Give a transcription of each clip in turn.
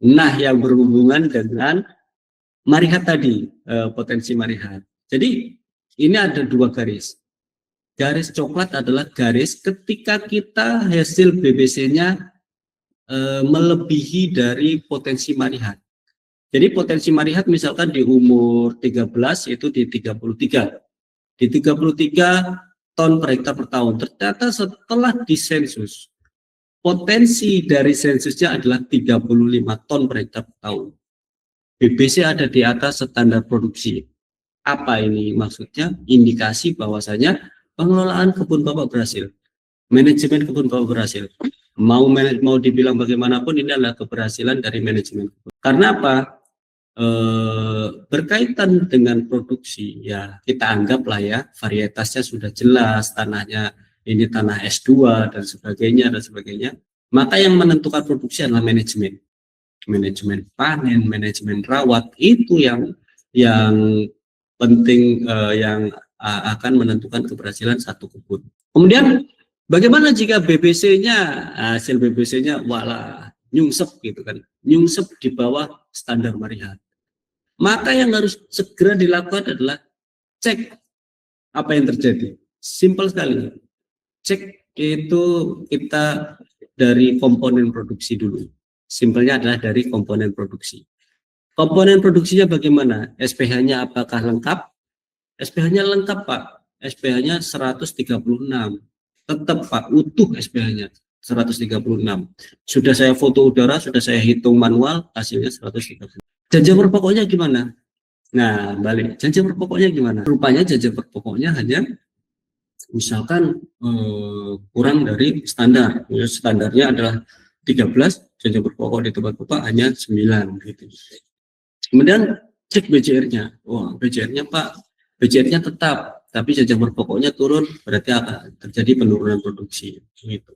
Nah, yang berhubungan dengan marihat tadi, potensi marihat. Jadi ini ada dua garis. Garis coklat adalah garis ketika kita hasil BBC-nya melebihi dari potensi marihat. Jadi potensi marihat misalkan di umur 13 itu di 33. Di 33 ton per hektar per tahun. Ternyata setelah disensus, potensi dari sensusnya adalah 35 ton per hektar per tahun. BBC ada di atas standar produksi. Apa ini maksudnya? Indikasi bahwasanya pengelolaan kebun Bapak berhasil. Manajemen kebun Bapak berhasil. Mau dibilang bagaimanapun ini adalah keberhasilan dari manajemen. Karena apa? Berkaitan dengan produksi, ya kita anggaplah ya varietasnya sudah jelas, tanahnya ini tanah S2 dan sebagainya, maka yang menentukan produksi adalah manajemen panen, manajemen rawat, itu yang penting, yang akan menentukan keberhasilan satu kebun. Kemudian bagaimana jika BBC-nya, hasil BBC-nya walah nyungsep gitu kan, nyungsep di bawah standar marihat? Maka yang harus segera dilakukan adalah cek apa yang terjadi. Simpel sekali. Cek itu kita dari komponen produksi dulu. Simpelnya adalah dari komponen produksi. Komponen produksinya bagaimana? SPH-nya apakah lengkap? SPH-nya lengkap, Pak. SPH-nya 136. Tetap, Pak, utuh SPH-nya 136. Sudah saya foto udara, sudah saya hitung manual, hasilnya 136. Janji pokoknya gimana? Nah, balik. Janji pokoknya gimana? Rupanya janji pokoknya hanya misalkan kurang dari standar. Standarnya adalah 13, janji pokok di tempat Bapak hanya 9 gitu. Kemudian cek BCR-nya. Wah, BCR-nya Pak, BCR-nya tetap, tapi janji pokoknya turun, berarti akan terjadi penurunan produksi gitu.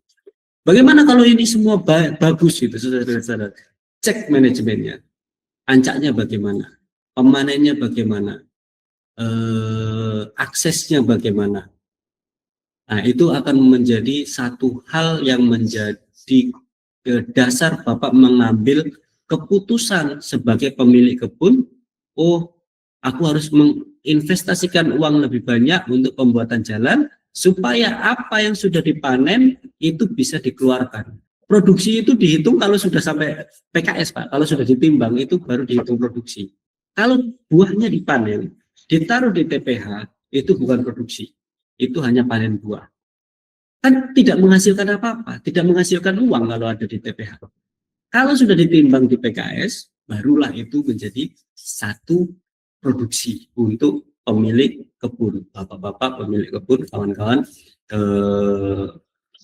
Bagaimana kalau ini semua bagus gitu, saudara-saudara? Cek manajemennya. Ancaknya bagaimana, pemanennya bagaimana, aksesnya bagaimana. Nah, itu akan menjadi satu hal yang menjadi dasar Bapak mengambil keputusan sebagai pemilik kebun. Oh, aku harus menginvestasikan uang lebih banyak untuk pembuatan jalan supaya apa yang sudah dipanen itu bisa dikeluarkan. Produksi itu dihitung kalau sudah sampai PKS, Pak. Kalau sudah ditimbang itu baru dihitung produksi. Kalau buahnya dipanen, ditaruh di TPH, itu bukan produksi. Itu hanya panen buah. Kan tidak menghasilkan apa-apa, tidak menghasilkan uang kalau ada di TPH. Kalau sudah ditimbang di PKS, barulah itu menjadi satu produksi untuk pemilik kebun. Bapak-bapak pemilik kebun, kawan-kawan,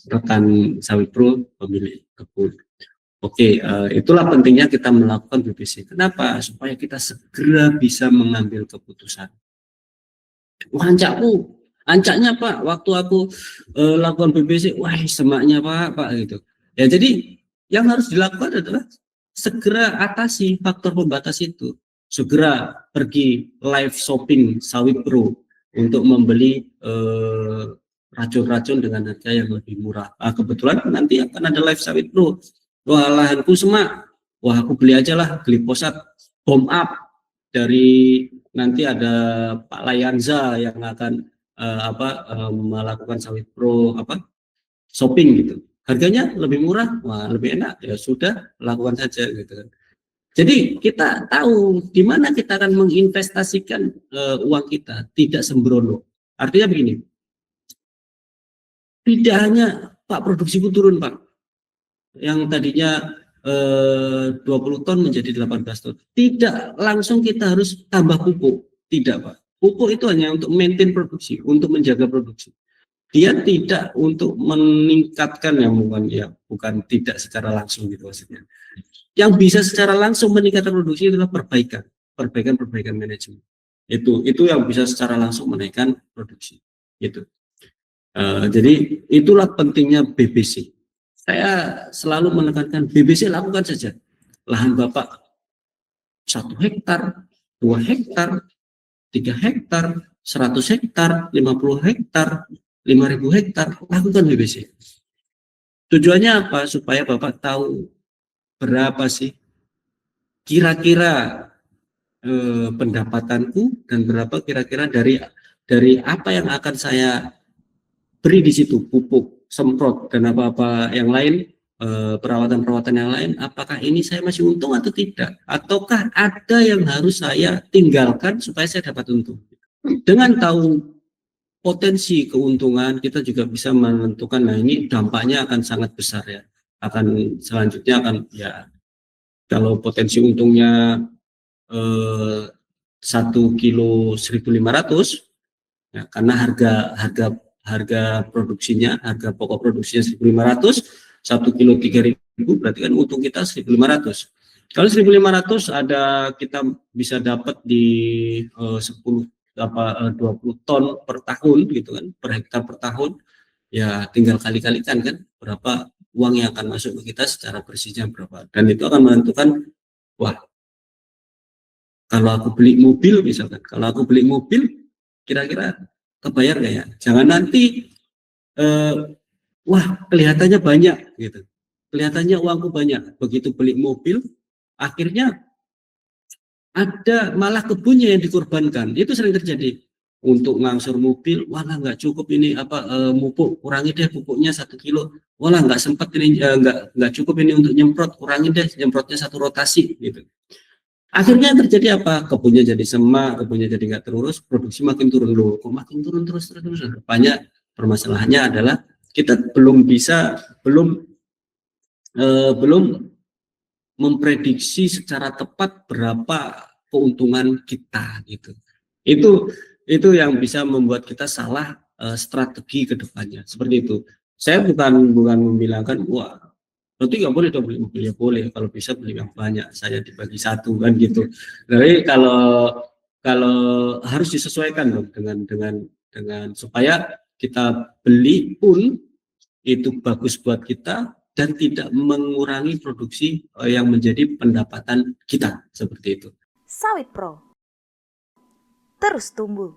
rekan sawit pro pemilik kebun. Oke, itulah pentingnya kita melakukan BBC. Kenapa? Supaya kita segera bisa mengambil keputusan. Ancaknya Pak, waktu aku lakukan BBC, wah semaknya Pak gitu. Ya jadi yang harus dilakukan adalah segera atasi faktor pembatas itu. Segera pergi live shopping sawit pro untuk membeli racun-racun dengan harga yang lebih murah. Kebetulan nanti akan ada live sawit pro. Wah lahanku semak, wah aku beli aja lah glifosat bomb up dari nanti ada Pak Layanza yang akan melakukan sawit pro shopping gitu. Harganya lebih murah, wah lebih enak, ya sudah lakukan saja gitu kan. Jadi kita tahu di mana kita akan menginvestasikan uang kita, tidak sembrono. Artinya begini, tidak hanya Pak produksiku turun Pak, yang tadinya 20 ton menjadi 18 ton. Tidak langsung kita harus tambah pupuk, tidak Pak. Pupuk itu hanya untuk maintain produksi, untuk menjaga produksi. Dia tidak untuk meningkatkan bukan tidak secara langsung gitu maksudnya. Yang bisa secara langsung meningkatkan produksi adalah perbaikan manajemen. Itu yang bisa secara langsung menaikkan produksi. Gitu. Jadi itulah pentingnya BBC. Saya selalu menekankan BBC lakukan saja. Lahan Bapak 1 hektar, 2 hektar, 3 hektar, 100 hektar, 50 hektar, 5.000 hektar, lakukan BBC. Tujuannya apa? Supaya Bapak tahu berapa sih kira-kira pendapatanku dan berapa kira-kira dari apa yang akan saya beri di situ, pupuk, semprot dan apa-apa yang lain, perawatan-perawatan yang lain, apakah ini saya masih untung atau tidak, ataukah ada yang harus saya tinggalkan supaya saya dapat untung. Dengan tahu potensi keuntungan, kita juga bisa menentukan, nah ini dampaknya akan sangat besar ya, akan selanjutnya akan ya, kalau potensi untungnya 1 kilo 1.500 ya, karena harga produksinya, harga pokok produksinya 1.500, 1 kilo 3.000, berarti kan untung kita 1.500. Kalau 1.500 ada, kita bisa dapat di 20 ton per tahun gitu kan, per hektar per tahun, ya tinggal kali-kalikan kan berapa uang yang akan masuk ke kita secara bersihnya berapa, dan itu akan menentukan, wah kalau aku beli mobil misalkan, kalau aku beli mobil kira-kira kebayar nggak ya? Jangan nanti wah kelihatannya banyak gitu, kelihatannya uangku banyak, begitu beli mobil akhirnya ada malah kebunnya yang dikorbankan. Itu sering terjadi. Untuk ngangsur mobil, wah nggak cukup ini pupuk, kurangi deh pupuknya 1 kilo, wah nggak sempat ini, nggak cukup ini untuk nyemprot, kurangi deh nyemprotnya 1 rotasi gitu. Akhirnya terjadi apa? Kebunnya jadi semak, kebunnya jadi nggak terurus, produksi makin turun loh. Kok makin turun terus. Banyak permasalahannya adalah kita belum memprediksi secara tepat berapa keuntungan kita gitu. Itu yang bisa membuat kita salah strategi ke depannya. Seperti itu. Saya bukan membilangkan wah berarti nggak boleh dong beli mobil, ya boleh kalau bisa beli yang banyak, saya dibagi satu kan gitu. Tapi kalau harus disesuaikan dong dengan supaya kita beli pun itu bagus buat kita dan tidak mengurangi produksi yang menjadi pendapatan kita, seperti itu. Sawit Pro terus tumbuh.